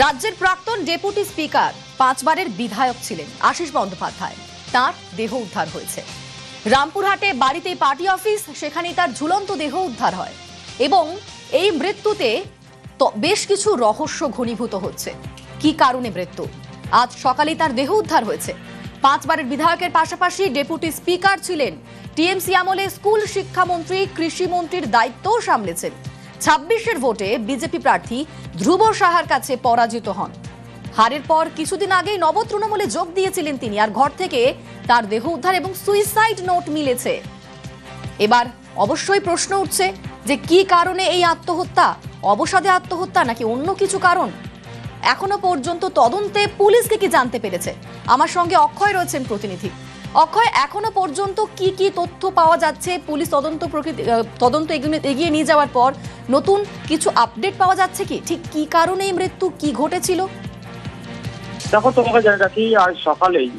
রাজ্যের প্রাক্তন deputy speaker 5 বারের বিধায়ক ছিলেন আশিস বন্দ্যোপাধ্যায়। তার দেহ উদ্ধার হয়েছে। রামপুরহাটে বাড়িতে পার্টি অফিস, সেখানেই তার ঝুলন্ত দেহ উদ্ধার হয় এবং এই মৃত্যুতে বেশ কিছু রহস্য ঘনীভূত হচ্ছে। কি কারণে মৃত্যু? আজ সকালেই তার দেহ উদ্ধার হয়েছে। 5 বারের বিধায়কের পাশাপাশি ডেপুটি স্পিকার ছিলেন। টিএমসি আমলে স্কুল শিক্ষামন্ত্রী, কৃষিমন্ত্রীর দায়িত্বও সামলেছেন। 26-এর ভোটে বিজেপি প্রার্থী ধ্রুব সাহার কাছে পরাজিত হন। হারের পর কিছুদিন আগেই নব তৃণমূলে যোগ দিয়েছিলেন তিনি, আর ঘর থেকে তার দেহ উদ্ধার এবং সুইসাইড নোট মিলেছে। এবার অবশ্যই প্রশ্ন উঠছে যে কি কারণে এই আত্মহত্যা? অবসাদে আত্মহত্যা নাকি অন্য কিছু কারণ? এখনো পর্যন্ত তদন্তে পুলিশ কি জানতে পেরেছে? আমার সঙ্গে অক্ষয় রয়েছেন প্রতিনিধি। অক্ষয়, এখনো পর্যন্ত কি কি তথ্য পাওয়া যাচ্ছে? পুলিশ তদন্ত এগিয়ে নিয়ে যাওয়ার পর নতুন কিছু আপডেট পাওয়া যাচ্ছে কি? ঠিক কি কারণে এই মৃত্যু, কি ঘটেছিল? দেখো, তোমাকে জানা রাখি, আজ সকালেই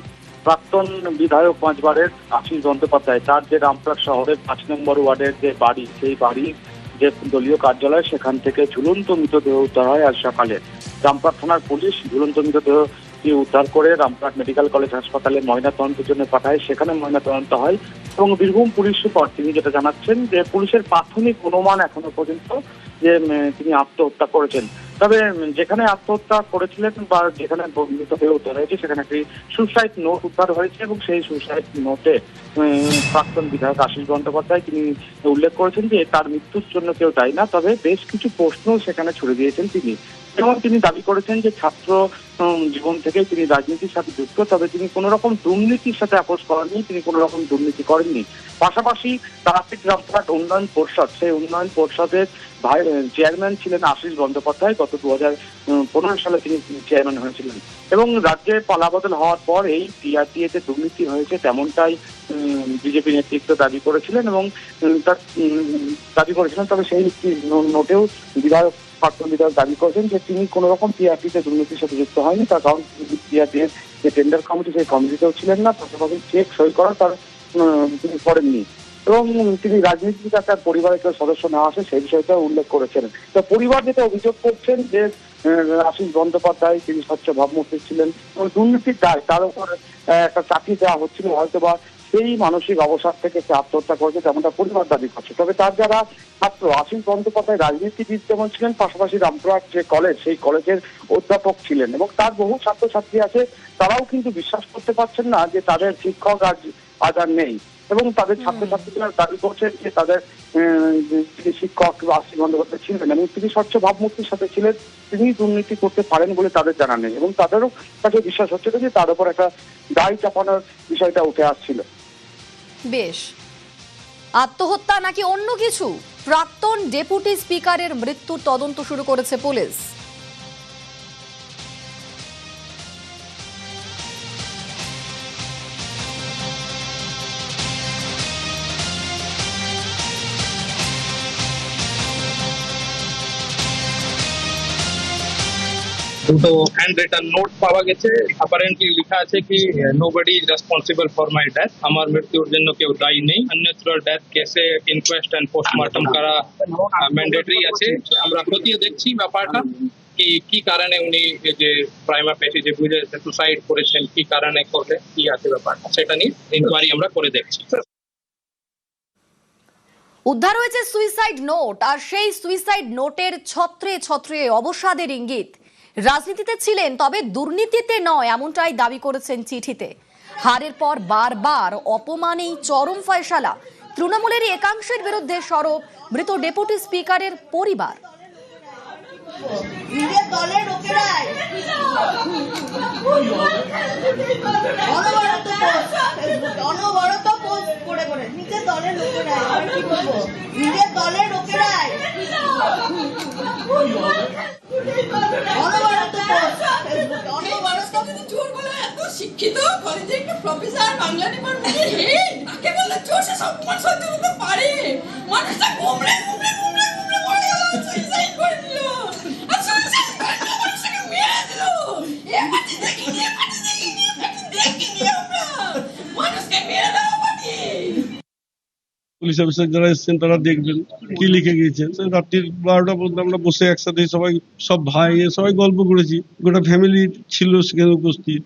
প্রাক্তন বিধায়ক 5 বারের আশিস বন্দ্যোপাধ্যায় তার যে রামপুরহাট শহরের 5 নম্বর ওয়ার্ডের যে বাড়ি, সেই বাড়ির যে দলীয় কার্যালয়, সেখান থেকে ঝুলন্ত মৃতদেহ উদ্ধার হয় আজ সকালে। রামপুরহাট থানার পুলিশ ঝুলন্ত মৃতদেহটি উদ্ধার করে রামপুরহাট মেডিকেল কলেজ হাসপাতালে ময়নাতদন্তের জন্য পাঠায়। সেখানে ময়নাতদন্ত হয় এবং বীরভূম পুলিশ সুপার তিনি যেটা জানাচ্ছেন যে পুলিশের প্রাথমিক অনুমান এখনো পর্যন্ত যে তিনি আত্মহত্যা করেছেন। তবে যেখানে আত্মহত্যা করেছিলেন বা যেখানে মৃতদেহ উদ্ধার হয়েছে, সেখানে একটি সুসাইড নোট উদ্ধার হয়েছে এবং সেই সুসাইড নোটে প্রাক্তন বিধায়ক আশিস বন্দ্যোপাধ্যায় তিনি উল্লেখ করেছেন যে তার মৃত্যুর জন্য কেউ দায়ী না, তবে বেশ কিছু প্রশ্ন সেখানে ছুড়ে দিয়েছেন তিনি। এবং তিনি দাবি করেছেন যে ছাত্র জীবন থেকে তিনি রাজনীতির সাথে যুক্ত, তবে তিনি কোনো রকম দুর্নীতির সাথে আপোষ করেননি, তিনি কোনো রকম দুর্নীতি করেননি। পাশাপাশি তারাপীঠ রামপুরহাট উন্নয়ন পরিষদ, সেই উন্নয়ন পরিষদের চেয়ারম্যান ছিলেন আশিস বন্দ্যোপাধ্যায়। গত 2015 সালে তিনি চেয়ারম্যান হয়েছিলেন এবং রাজ্যে পালাবদল হওয়ার পর এই টিআরটিএতে দুর্নীতি হয়েছে তেমনটাই বিজেপি নেতৃত্ব দাবি করেছিলেন এবং তবে সেই নোটেও প্রাক্তন বিধায়ক দাবি করেছেন যে তিনি কোন রকম টিআরটিতে দুর্নীতির সাথে যুক্ত হয়নি। তার কারণ টিআরটিএর যে টেন্ডার কমিটি, সেই কমিটিতেও ছিলেন না, পাশাপাশি চেক সই করা তিনি করেননি এবং তিনি রাজনীতি তার পরিবারের কেউ সদস্য না আসে সেই বিষয়টা উল্লেখ করেছেন। তো পরিবার যেটা অভিযোগ করছেন যে আশিস বন্দ্যোপাধ্যায় তিনি স্বচ্ছ ভাবমূর্তি ছিলেন এবং দুর্নীতির দায় তার উপর একটা চাকরি দেওয়া হচ্ছিল, হয়তো বা সেই মানসিক অবসাদ থেকে সে আত্মহত্যা করেছে তেমনটা পরিবার দাবি করছে। তবে তার যারা ছাত্র, আশিস বন্দ্যোপাধ্যায় রাজনীতিবিদ যেমন ছিলেন, পাশাপাশি রামপুরহাট যে কলেজ, সেই কলেজের অধ্যাপক ছিলেন এবং তার বহু ছাত্রছাত্রী আছে, তারাও কিন্তু বিশ্বাস করতে পারছেন না যে তাদের শিক্ষক আজ আর নেই এবং তাদের ছাত্রছাত্রীরা দাবি করছেন যে তাদের শিক্ষক আশিস বন্দ্যোপাধ্যায় ছিলেন এবং তিনি স্বচ্ছ ভাবমূর্তির সাথে ছিলেন, তিনি দুর্নীতি করতে পারেন বলে তাদের জানা নেই এবং তাদেরও কাছে বিশ্বাস হচ্ছে যে তার উপর একটা দায় চাপানোর বিষয়টা উঠে আসছিল। বেশ, আত্মহত্যা নাকি অন্য কিছু? প্রাক্তন ডেপুটি স্পিকারের মৃত্যুর তদন্ত শুরু করেছে পুলিশ। দুটো হ্যান্ড রিটার্ন নোট পাওয়া গেছে। অ্যাপারেন্টলি লেখা আছে কি nobody is responsible for my death, আমার মৃত্যুর জন্য কেউ দায়ী নেই। আনন্যাচুরাল ডেথ কেসে ইনকোয়েস্ট এন্ড পোস্টমর্টম করা ম্যান্ডেটরি আছে। আমরা খতিয়ে দেখছি ব্যাপারটা কি কারণে উনি যে প্রাইমা ফেসি যে বুঝে সুসাইড করেছেন, কি কারণে করলে কি আছে ব্যাপারটা, সেটা নিয়ে ইনকোয়ারি আমরা করে দেখছি। উদ্ধার হয়েছে সুইসাইড নোট, আর সেই সুইসাইড নোটের ছত্রে ছত্রে অবসাদের ইঙ্গিত। রাজনীতিতে ছিলেন তবে দুর্নীতিতে নয়, এমনটাই দাবি করেছেন চিঠিতে। হারের পর বারবার অপমানেই চরম ফয়সালা। তৃণমূলেরই একাংশের বিরুদ্ধে সরব মৃত ডেপুটি স্পিকারের পরিবার। শিক্ষিত কলেজে একটা প্রফেসর, বাংলা ডিপার্টমেন্টের হেড, তাকে বললে চোর, সে সম্মান সহ্য করতে পারে? মানুষটা ঘুমড়ে ঘুমড়ে ঘুমড়ে ঘুমড়ে পড়ে গেল, সুইসাইড করে দিল আর সুইসাইড করে মানুষটাকে মেরে দিল। এ পার্টি দেখিনি, এ পার্টি দেখিনি, এ পার্টি দেখিনি, আমরা মানুষকে মেরে দেওয়া পার্টি। পুলিশ অফিসার যারা এসেছেন তারা দেখবেন কি লিখে গিয়েছেন। রাত্রি 12টা পর্যন্ত আমরা বসে একসাথে সব ভাই সবাই গল্প করেছি, গোটা ফ্যামিলি ছিল সেখানে উপস্থিত।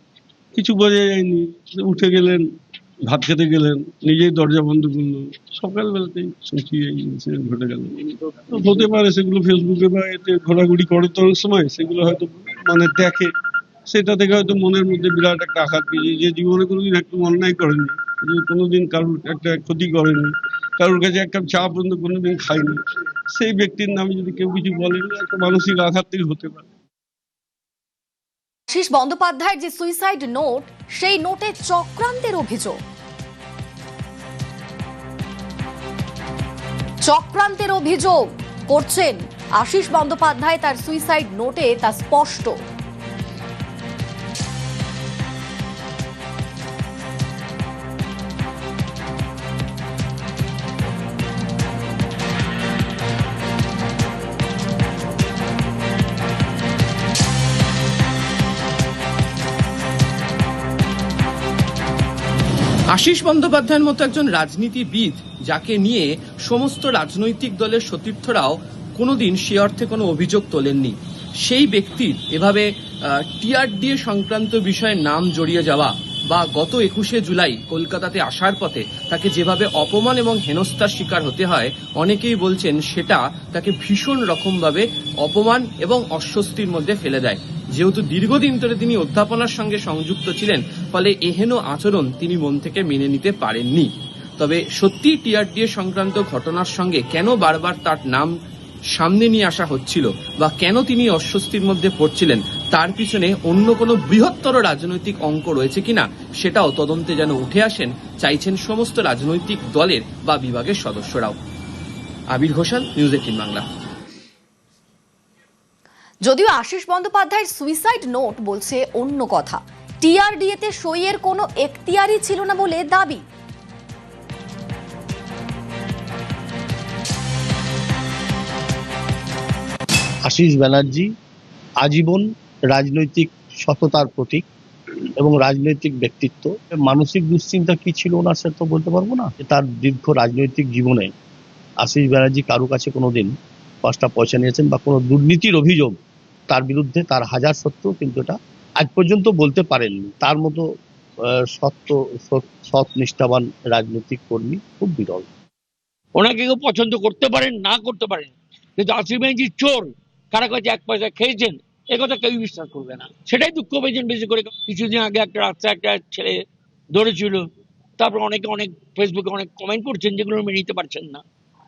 কিছু বোঝা যায়নি, উঠে গেলেন, ভাত খেতে গেলেন, নিজেই দরজা বন্ধ করলো। সকালবেলাতেই শুনছি এই ইনসিডেন্ট ঘটে গেল। তো হতে পারে সেগুলো ফেসবুকে বা এতে ঘোরাঘুরি করে তো অনেক সময়, সেগুলো হয়তো দেখে, সেটা থেকে হয়তো মনের মধ্যে বিরাট একটা আঘাত পেয়েছে, যে জীবনে কোনোদিন একটু অন্যায় করেনি, যে কোনোদিন কারোর একটা ক্ষতি করেনি, কারোর কাছে এক কাপ চা পর্যন্ত কোনোদিন খায়নি, সেই ব্যক্তির নামে যদি কেউ কিছু বলেন, একটা মানসিক আঘাত থেকে হতে পারে। আশিস বন্দ্যোপাধ্যায়ের যে সুইসাইড নোট, সেই নোটে চক্রান্তের অভিযোগ করছেন আশিস বন্দ্যোপাধ্যায়। তার সুইসাইড নোটে তা স্পষ্ট। আশিস বন্দ্যোপাধ্যায়ের মতো একজন রাজনীতিবিদ, যাকে নিয়ে সমস্ত রাজনৈতিক দলের সতীর্থরাও কোনোদিন সে অর্থে কোনো অভিযোগ তোলেননি, সেই ব্যক্তির এভাবে টিআরডিএ সংক্রান্ত বিষয়ে নাম জড়িয়ে যাওয়া বা গত 21শে জুলাই কলকাতাতে আসার পথে তাকে যেভাবে অপমান এবং হেনস্থার শিকার হতে হয়, অনেকেই বলছেন সেটা তাকে ভীষণ রকমভাবে অপমান এবং অস্বস্তির মধ্যে ফেলে দেয়। যেহেতু দীর্ঘদিন ধরে তিনি অধ্যাপনার সঙ্গে সংযুক্ত ছিলেন, ফলে এহেন আচরণ তিনি মন থেকে মেনে নিতে পারেননি। তবে সত্যি টিআরডিএ সংক্রান্ত ঘটনার সঙ্গে কেন বারবার তার নাম সামনে নিয়ে আসা হচ্ছিল বা কেন তিনি অস্বস্তির মধ্যে পড়ছিলেন, তার পিছনে অন্য কোনো বৃহত্তর রাজনৈতিক অঙ্ক রয়েছে কিনা সেটাও তদন্তে যেন উঠে আসেন চাইছেন সমস্ত রাজনৈতিক দলের বা বিভাগের সদস্যরাও। আবির ঘোষাল, নিউজ 18 বাংলা। যদিও আশিস বন্দ্যোপাধ্যায়ের সুইসাইড নোট বলছে অন্য কথা। টিআরডিএতে সইয়ের কোনো এখতিয়ারই ছিল না বলে দাবি। আশিস ব্যানার্জি আজীবন রাজনৈতিক সততার প্রতীক এবং রাজনৈতিক ব্যক্তিত্ব। মানসিক দুশ্চিন্তা কি ছিল ওনার, সেটা তো বলতে পারবো না। তার দীর্ঘ রাজনৈতিক জীবনে আশিস ব্যানার্জি কারো কাছে কোনোদিন 5টা পয়সা নিয়েছেন বা কোনো দুর্নীতির অভিযোগ তার বিরুদ্ধে তার হাজার সত্ত্বেও কিন্তু এটা আজ পর্যন্ত বলতে পারেননি। তার মতো সৎ নিষ্ঠাবান রাজনৈতিক কর্মী খুব বিরল। ওনাকে কেউ পছন্দ করতে পারেন না করতে পারেন, কিন্তু আশিস ব্যানার্জি চোর, কারা কাছে 1 পয়সা খেয়েছেন একথা কেউ বিশ্বাস করবে না। সেটাই দুঃখ পেয়েছেন বেশি করে। কিছুদিন আগে একটা রাস্তায় একটা ছেলে ধরেছিল, তারপর অনেকে অনেক ফেসবুকে অনেক কমেন্ট করছেন যেগুলো মেনে নিতে পারছেন না।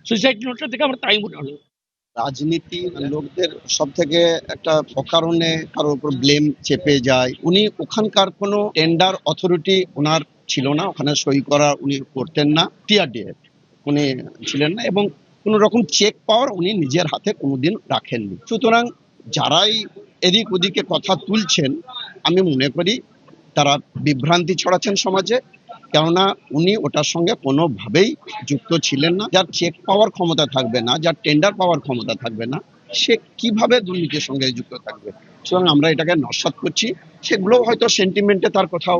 সুইসাইড নোটটা থেকে আমার তাই মনে হলো। রাজনীতি লোকদের সব থেকে একটা অকারণে কারোর উপর ব্লেম চেপে যায়। উনি ওখানকার কোনো টেন্ডার অথরিটি ওনার ছিল না, ওখানে সই করা উনি করতেন না, টিআরডিএ উনি ছিলেন না, এবং কোনো রকম চেক পাওয়ার উনি নিজের হাতে কোনোদিন রাখেননি। সুতরাং যারাই এদিক ওদিকে কথা তুলছেন, আমি মনে করি তারা বিভ্রান্তি ছড়াচ্ছেন সমাজে, কেননা উনি ওটার সঙ্গে কোনোভাবেই যুক্ত ছিলেন না। যার চেক পাওয়ার ক্ষমতা থাকবে না, যার টেন্ডার পাওয়ার ক্ষমতা থাকবে না, সে কিভাবে দুর্নীতির সঙ্গে যুক্ত থাকবে? সুতরাং আমরা এটাকে নস্যাৎ করছি। সেগুলো হয়তো সেন্টিমেন্টে তার কোথাও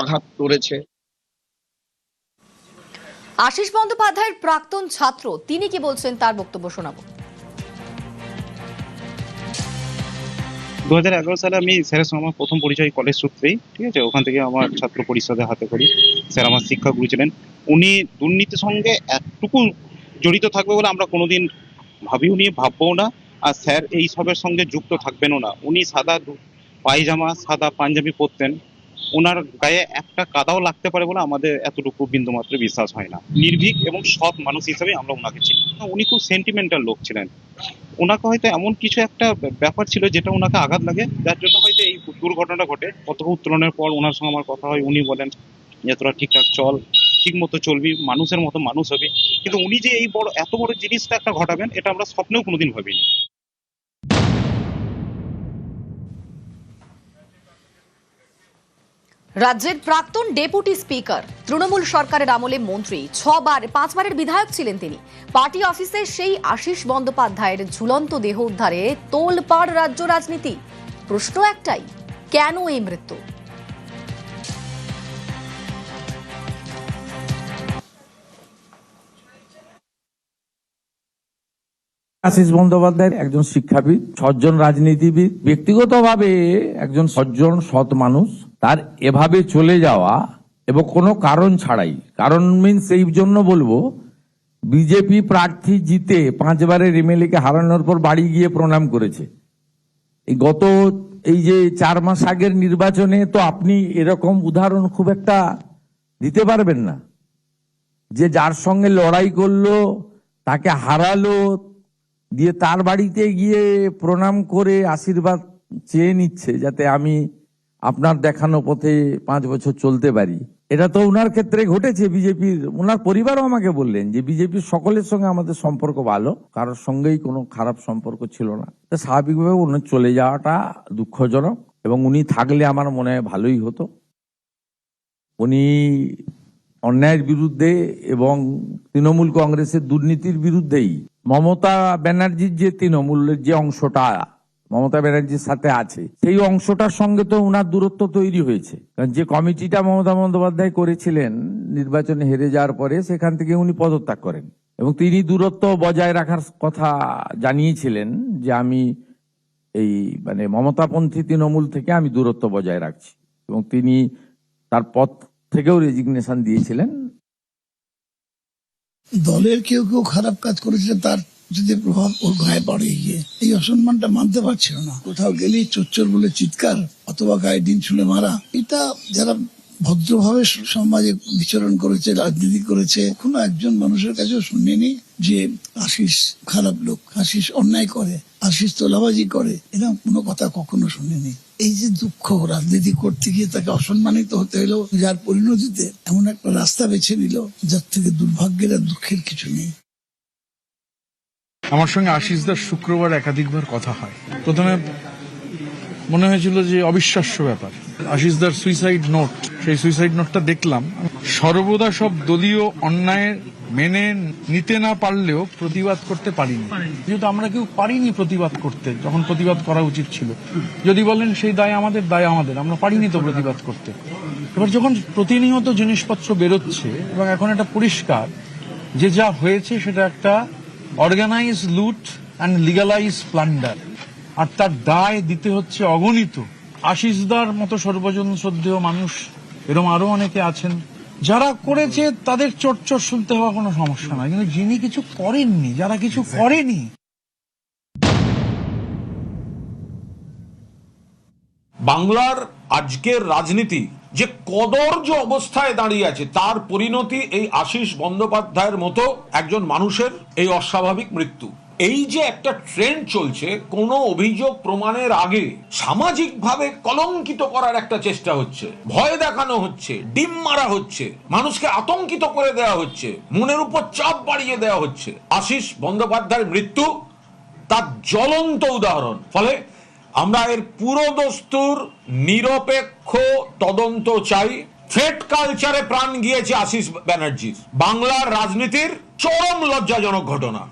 আঘাত করেছে। আশিস বন্দ্যোপাধ্যায়ের প্রাক্তন ছাত্র, তিনি কি বলছেন তার বক্তব্য শোনাবো। 2011 সালে আমি স্যারের সঙ্গে আমার প্রথম পরিচয় কলেজ সূত্রেই, ঠিক আছে, ওখান থেকে আমার ছাত্র পরিষদে হাতে করি। স্যার আমার শিক্ষাগুরু ছিলেন। উনি দুর্নীতির সঙ্গে একটুকু জড়িত থাকবে বলে আমরা কোনোদিন ভাবিও নি, ভাববো না। আর স্যার এই সবের সঙ্গে যুক্ত থাকবেনও না। উনি সাদা পায়জামা, সাদা পাঞ্জাবি পরতেন। ওনার গায়ে একটা কাদাও লাগতে পারে বলে আমাদের এতটুকু বিন্দুমাত্র বিশ্বাস হয় না। নির্ভীক এবং সৎ মানুষ হিসেবে আমরা ওনাকে চিনি। উনি খুব সেন্টিমেন্টাল লোক ছিলেন। ওনাকে হয়তো এমন কিছু একটা ব্যাপার ছিল যেটা ওনাকে আঘাত লাগে, যার জন্য হয়তো এই দুর্ঘটনাটা ঘটে। কত উত্তোলনের পর ওনার সঙ্গে আমার কথা হয়, উনি বলেন যে তোরা ঠিকঠাক চল, ঠিক মতো চলবি, মানুষের মতো মানুষ হবে। কিন্তু উনি যে এই এত বড় জিনিসটা একটা ঘটাবেন, এটা আমরা স্বপ্নেও কোনোদিন ভাবিনি। রাজ্যের প্রাক্তন ডেপুটি স্পিকার, তৃণমূল সরকারের আমলে মন্ত্রী, 5বারের বিধায়ক ছিলেন তিনি। পার্টি অফিসে সেই আশিস বন্দ্যোপাধ্যায়ের ঝুলন্ত দেহ উদ্ধারে তোলপাড় রাজ্য রাজনীতি। প্রশ্ন একটাই, কেন এই মৃত্যু? আশিস বন্দ্যোপাধ্যায় একজন শিক্ষাবিদ, সজ্জন রাজনীতিবিদ, ব্যক্তিগতভাবে একজন সজ্জন সৎ মানুষ। তার এভাবে চলে যাওয়া এবং কোনো কারণ ছাড়াই, কারণ মিনস এই জন্য বলবো, বিজেপি প্রার্থী জিতে 5 বারের এমএলএ কে হারানোর পর বাড়ি গিয়ে প্রণাম করেছে। এই যে 4 মাস আগের নির্বাচনে তো আপনি এরকম উদাহরণ খুব একটা দিতে পারবেন না, যে যার সঙ্গে লড়াই করলো তাকে হারালো, দিয়ে তার বাড়িতে গিয়ে প্রণাম করে আশীর্বাদ চেয়ে নিচ্ছে যাতে আমি আপনার দেখানো পথে 5 বছর চলতে পারি। এটা তো ওনার ক্ষেত্রে ঘটেছে। বিজেপির ওনার পরিবারও আমাকে বললেন যে বিজেপির সকলের সঙ্গে আমাদের সম্পর্ক ভালো, কারোর সঙ্গেই কোনো খারাপ সম্পর্ক ছিল না। তো স্বাভাবিকভাবে ওনার চলে যাওয়াটা দুঃখজনক, এবং উনি থাকলে আমার মনে হয় ভালোই হতো। উনি অন্যায়ের বিরুদ্ধে এবং তৃণমূল কংগ্রেসের দুর্নীতির বিরুদ্ধেই, মমতা ব্যানার্জির যে তৃণমূলের যে অংশটা মমতা ব্যানার্জির সাথে আছে, সেই অংশটার সঙ্গে তো ওনার দূরত্ব তৈরি হয়েছে। কারণ যে কমিটিটা মমতা বন্দ্যোপাধ্যায় করেছিলেন নির্বাচনে হেরে যাওয়ার পরে, সেখান থেকে উনি পদত্যাগ করেন এবং তিনি দূরত্ব বজায় রাখার কথা জানিয়েছিলেন যে আমি এই মমতাপন্থী তৃণমূল থেকে আমি দূরত্ব বজায় রাখছি, এবং তিনি তার পদ থেকেও রেজিগনেশন দিয়েছিলেন। দলের কেউ কেউ খারাপ কাজ করেছে, তার যদি প্রভাব ওর গায়ে পড়ে গিয়ে এই অসম্মানটা মানতে পারছিল না। কোথাও গেলেই চোর বলে চিৎকার অথবা গায়ে ডিম ছুঁড়ে মারা। এটা যারা ভদ্রভাবে সমাজে বিচরণ করেছে, রাজনীতি করেছে, কোনো একজন মানুষের কাছেও শুনিনি যে আশিস খারাপ লোক, আশিস অন্যায় করে, আশিস তোলাবাজি করে, এরকম কোনো কথা কখনো শুনিনি। এই যে দুঃখ, রাজনীতি করতে গিয়ে তাকে অসম্মানিত হতে হলো, যার পরিণতিতে এমন একটা রাস্তা বেছে নিল যার থেকে দুর্ভাগ্যের আর দুঃখের কিছু নেই। আমার সঙ্গে আশিস দার শুক্রবার একাধিকবার কথা হয়। প্রথমে মনে হয়েছিল যে অবিশ্বাস্য ব্যাপার, আশিস দার সুইসাইড নোট, সেই সুইসাইড নোটটা দেখলাম। সর্বদা সব দলীয় অন্যায় মেনে নিতে না পারলেও প্রতিবাদ করতে পারিনি, যেহেতু আমরা কেউ পারিনি প্রতিবাদ করতে, যখন প্রতিবাদ করা উচিত ছিল। যদি বলেন সেই দায় আমাদের, আমরা পারিনি তো প্রতিবাদ করতে। এবার যখন প্রতিনিয়ত জিনিসপত্র বেরোচ্ছে এবং এখন এটা পরিষ্কার যে যা হয়েছে সেটা একটা অর্গানাইজ লুট অ্যান্ড লিগালাইজ প্লান্ডার, আর তার দায় দিতে হচ্ছে অগণিত। আশিসদার মতো সর্বজন শ্রদ্ধেয় মানুষ এরকম আরো অনেকে আছেন যারা করেছে, তাদের চোট শুনতে হওয়া কোনো সমস্যা নয়, কিন্তু যিনি কিছু করেননি, যারা কিছু করেনি। বাংলার আজকের রাজনীতি যে কদর্য অবস্থায় দাঁড়িয়ে আছে, তার পরিণতি এই আশিস বন্দ্যোপাধ্যায়ের মতো একজন মানুষের এই অস্বাভাবিক মৃত্যু। এই যে একটা ট্রেন্ড চলছে, কোনো অভিযোগ প্রমাণের আগে সামাজিকভাবে কলঙ্কিত করার একটা চেষ্টা হচ্ছে, ভয় দেখানো হচ্ছে, ডিম মারা হচ্ছে, মানুষকে আতঙ্কিত করে দেওয়া হচ্ছে, মনের উপর চাপ বাড়িয়ে দেওয়া হচ্ছে। আশিস বন্দ্যোপাধ্যায়ের মৃত্যু তার জ্বলন্ত উদাহরণ। ফলে আমরা এর পুরোদস্তুর নিরপেক্ষ তদন্ত চাই। থ্রেট কালচারে প্রাণ গিয়েছে আশিস ব্যানার্জির। বাংলার রাজনীতির চরম লজ্জাজনক ঘটনা।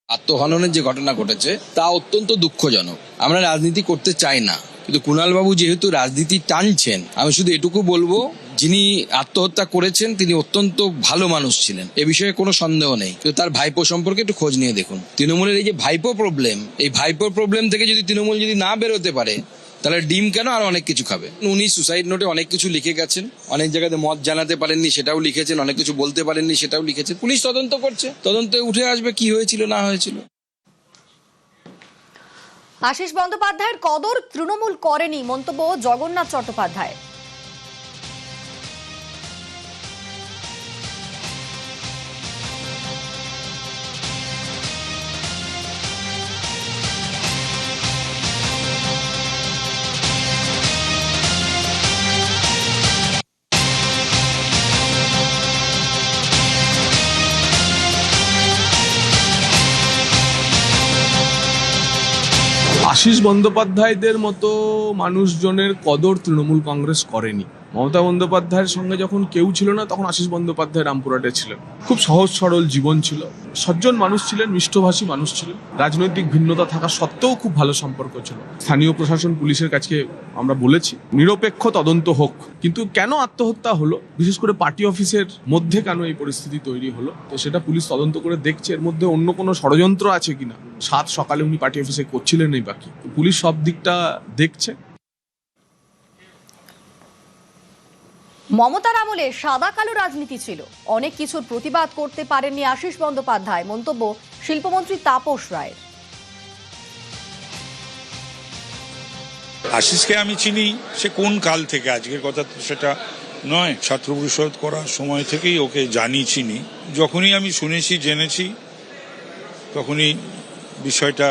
আত্মহননের যে ঘটনা ঘটেছে তা অত্যন্ত দুঃখজনক। আমরা রাজনীতি করতে চাই না, কিন্তু কুণাল বাবু যেহেতু রাজনীতি টানছেন, আমি শুধু এটুকু বলবো, যিনি আত্মহত্যা করেছেন তিনি অত্যন্ত ভালো মানুষ ছিলেন, এ বিষয়ে কোনো সন্দেহ নেই। কিন্তু তার ভাইপো সম্পর্কে একটু খোঁজ নিয়ে দেখুন। তৃণমূলের এই যে ভাইপো প্রবলেম, এই ভাইপো প্রবলেম থেকে যদি তৃণমূল যদি না বেরোতে পারে, তাহলে ডিম কেন আর অনেক কিছু খাবে। উনি সুসাইড নোটে অনেক কিছু লিখে গেছেন, অনেক জায়গাতে মত জানাতে পারেননি সেটাও লিখেছেন, অনেক কিছু বলতে পারেননি সেটাও লিখেছেন। পুলিশ তদন্ত করছে, তদন্তে উঠে আসবে কি হয়েছিল না হয়েছিল। আশিস বন্দ্যোপাধ্যায়ের কদর তৃণমূল করেনি, মন্তব্য জগন্নাথ চট্টোপাধ্যায়। আশিস বন্দ্যোপাধ্যায়দের মতো মানুষজনের কদর তৃণমূল কংগ্রেস করেনি। মমতা বন্দ্যোপাধ্যায়ের সঙ্গে যখন কেউ ছিল না তখন আশিস বন্দ্যোপাধ্যায় রামপুরহাটে ছিলেন। খুব সহজ সরল জীবন ছিল, সজ্জন মানুষ ছিলেন, মিষ্টভাষী মানুষ ছিলেন, রাজনৈতিক ভিন্নতা থাকা সত্ত্বেও খুব ভালো সম্পর্ক ছিল। স্থানীয় প্রশাসন পুলিশের কাছে আমরা বলেছি নিরপেক্ষ তদন্ত হোক, কিন্তু কেন আত্মহত্যা হলো, বিশেষ করে পার্টি অফিসের মধ্যে কেন এই পরিস্থিতি তৈরি হলো, তো সেটা পুলিশ তদন্ত করে দেখছে এর মধ্যে অন্য কোনো ষড়যন্ত্র আছে কিনা। 7 সকালে উনি পার্টি অফিসে করছিলেন এই বাকি, পুলিশ সব দিকটা দেখছে। মমতার আমলে সাদা কালো রাজনীতি ছিল, অনেক কিছুর প্রতিবাদ করতে পারেননি আশিস বন্দ্যোপাধ্যায়, মন্তব্য শিল্পমন্ত্রী তাপস রায়ের। আশিসকে আমি চিনি, সে কোন কাল থেকে, আজকের কথা তো সেটা নয়, ছাত্র পরিষদ করার সময় থেকেই ওকে জানি চিনি। যখনই আমি শুনেছি জেনেছি তখনই বিষয়টা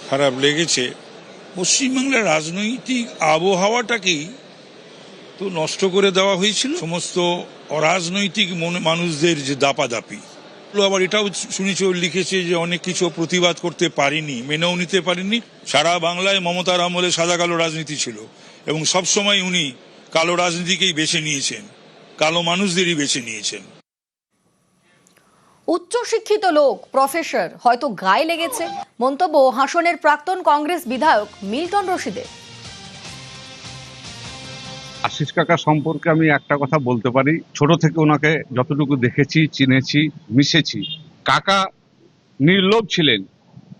খারাপ লেগেছে। পশ্চিমবাংলার রাজনৈতিক আবহাওয়াটাকেই তো নষ্ট করে দেওয়া হয়েছিল, সমস্ত অরাজনৈতিক মানুষদের যে দাপাদাপি। আবার এটাও শুনেছি ও লিখেছে যে অনেক কিছু প্রতিবাদ করতে পারিনি, মেনেও নিতে পারিনি। সারা বাংলায় মমতার আমলে সাদা কালো রাজনীতি ছিল এবং সবসময় উনি কালো রাজনীতিকেই বেছে নিয়েছেন, কালো মানুষদেরই বেছে নিয়েছেন। উচ্চশিক্ষিত লোক, প্রফেসর, হয়তো গায়ে লেগেছে, মন্তব্য হাসনের প্রাক্তন কংগ্রেস বিধায়ক মিল্টন রশিদের। আশিস কাকা সম্পর্কে আমি একটা কথা বলতে পারি, ছোট থেকে ওনাকে যতটুকু দেখেছি, চিনেছি, মিশেছি, কাকা নির্লোভ ছিলেন,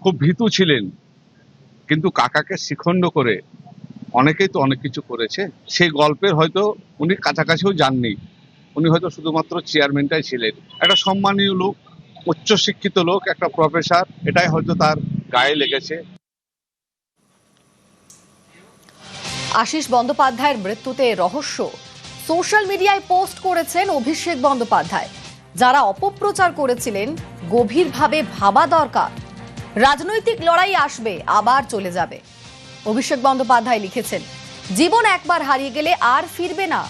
খুব ভীতু ছিলেন, কিন্তু কাকাকে শিখণ্ড করে অনেকেই তো অনেক কিছু করেছে। সেই গল্পের হয়তো উনি কাছাকাছিও যাননি, উনি হয়তো শুধুমাত্র চেয়ারম্যানটাই ছিলেন। একটা সম্মানীয় লোক, উচ্চশিক্ষিত লোক, একটা প্রফেসর, এটাই হয়তো তার গায়ে লেগেছে। আশিস বন্দ্যোপাধ্যায়ের মৃত্যুতে রহস্য, সোশ্যাল মিডিয়ায় পোস্ট করেছেন অভিষেক বন্দ্যোপাধ্যায়। যারা অপপ্রচার করেছিলেন গভীরভাবে ভাবা দরকার, রাজনৈতিক লড়াই আসবে আবার চলে যাবে। অভিষেক বন্দ্যোপাধ্যায় লিখেছেন, জীবন একবার হারিয়ে গেলে আর ফিরবে না।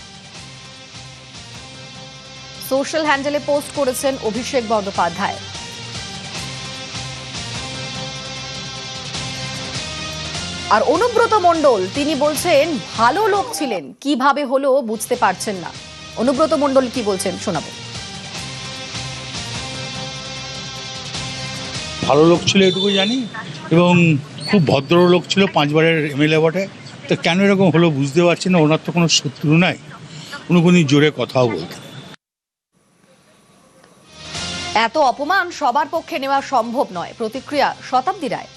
সোশ্যাল হ্যান্ডেলে পোস্ট করেছেন অভিষেক বন্দ্যোপাধ্যায়। আর অনুব্রত মণ্ডল তিনি বলছেন ভালো লোক ছিলেন, কিভাবে হলো বুঝতে পারছেন না। অনুব্রত মণ্ডল কি বলছেন শোনাবো। ভালো লোক ছিল এটুকু জানি, এবং খুব ভদ্র লোক ছিল, 5 বারের এমএলএ বটে। তো কেন এরকম হলো বুঝতে পারছি না। ওনার তো কোনো শত্রু নাই, উনি জোরে কথাও বলতেন। এত অপমান সবার পক্ষে নেওয়া সম্ভব নয়, প্রতিক্রিয়া শতাব্দী রায়।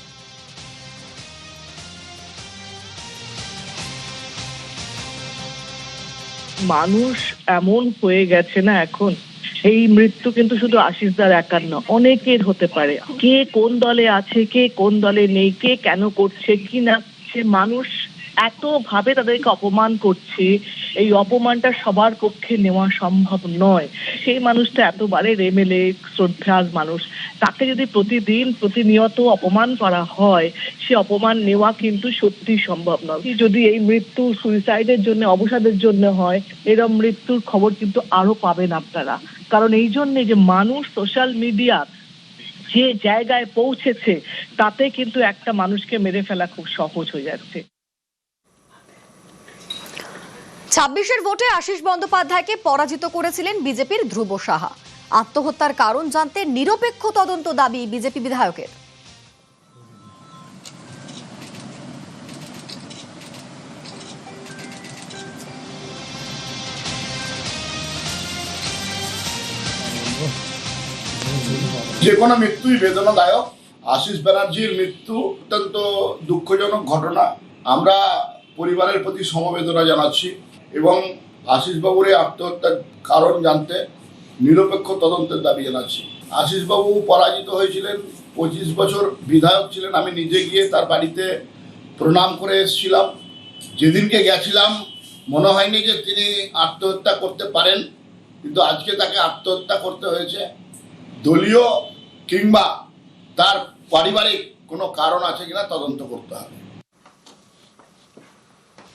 মানুষ এমন হয়ে গেছে না এখন, এই মৃত্যু কিন্তু শুধু আশিসদার একার না, অনেকের হতে পারে। কে কোন দলে আছে, কে কোন দলে নেই, কে কেন করছে কি না, সে মানুষ এত ভাবে তাদেরকে অপমান করছে, এই অপমানটা সবার পক্ষে নেওয়া সম্ভব নয়। সেই মানুষটা এতবারের এমএলএ, শ্রদ্ধার মানুষ, তাকে যদি প্রতিদিন প্রতিনিয়ত অপমান করা হয়, সে অপমান নেওয়া কিন্তু সত্যি সম্ভব নয়। যদি এই মৃত্যু সুইসাইডের জন্য, অবসাদের জন্য হয়, এরকম মৃত্যুর খবর কিন্তু আরো পাবেন আপনারা। কারণ এই জন্যে যে মানুষ সোশ্যাল মিডিয়া যে জায়গায় পৌঁছেছে, তাতে কিন্তু একটা মানুষকে মেরে ফেলা খুব সহজ হয়ে যাচ্ছে। 26-এর ভোটে আশিস বন্দ্যোপাধ্যায়কে পরাজিত করেছিলেন বিজেপির ধ্রুব সাহা। আত্মহত্যার কারণ জানতে নিরপেক্ষ তদন্ত দাবি বিজেপি বিধায়কের। যে কোনো মৃত্যুই বেদনাদায়ক। আশিস ব্যানার্জির মৃত্যু অত্যন্ত দুঃখজনক ঘটনা। আমরা পরিবারের প্রতি সমবেদনা জানাচ্ছি এবং আশিস বাবুর এই আত্মহত্যার কারণ জানতে নিরপেক্ষ তদন্তের দাবি জানাচ্ছি। আশিস বাবু পরাজিত হয়েছিলেন, 25 বছর বিধায়ক ছিলেন। আমি নিজে গিয়ে তার বাড়িতে প্রণাম করে এসেছিলাম। যেদিনকে গেছিলাম মনে হয়নি যে তিনি আত্মহত্যা করতে পারেন, কিন্তু আজকে তাকে আত্মহত্যা করতে হয়েছে। দলীয় কিংবা তার পারিবারিক কোনো কারণ আছে কিনা তদন্ত করতে হবে।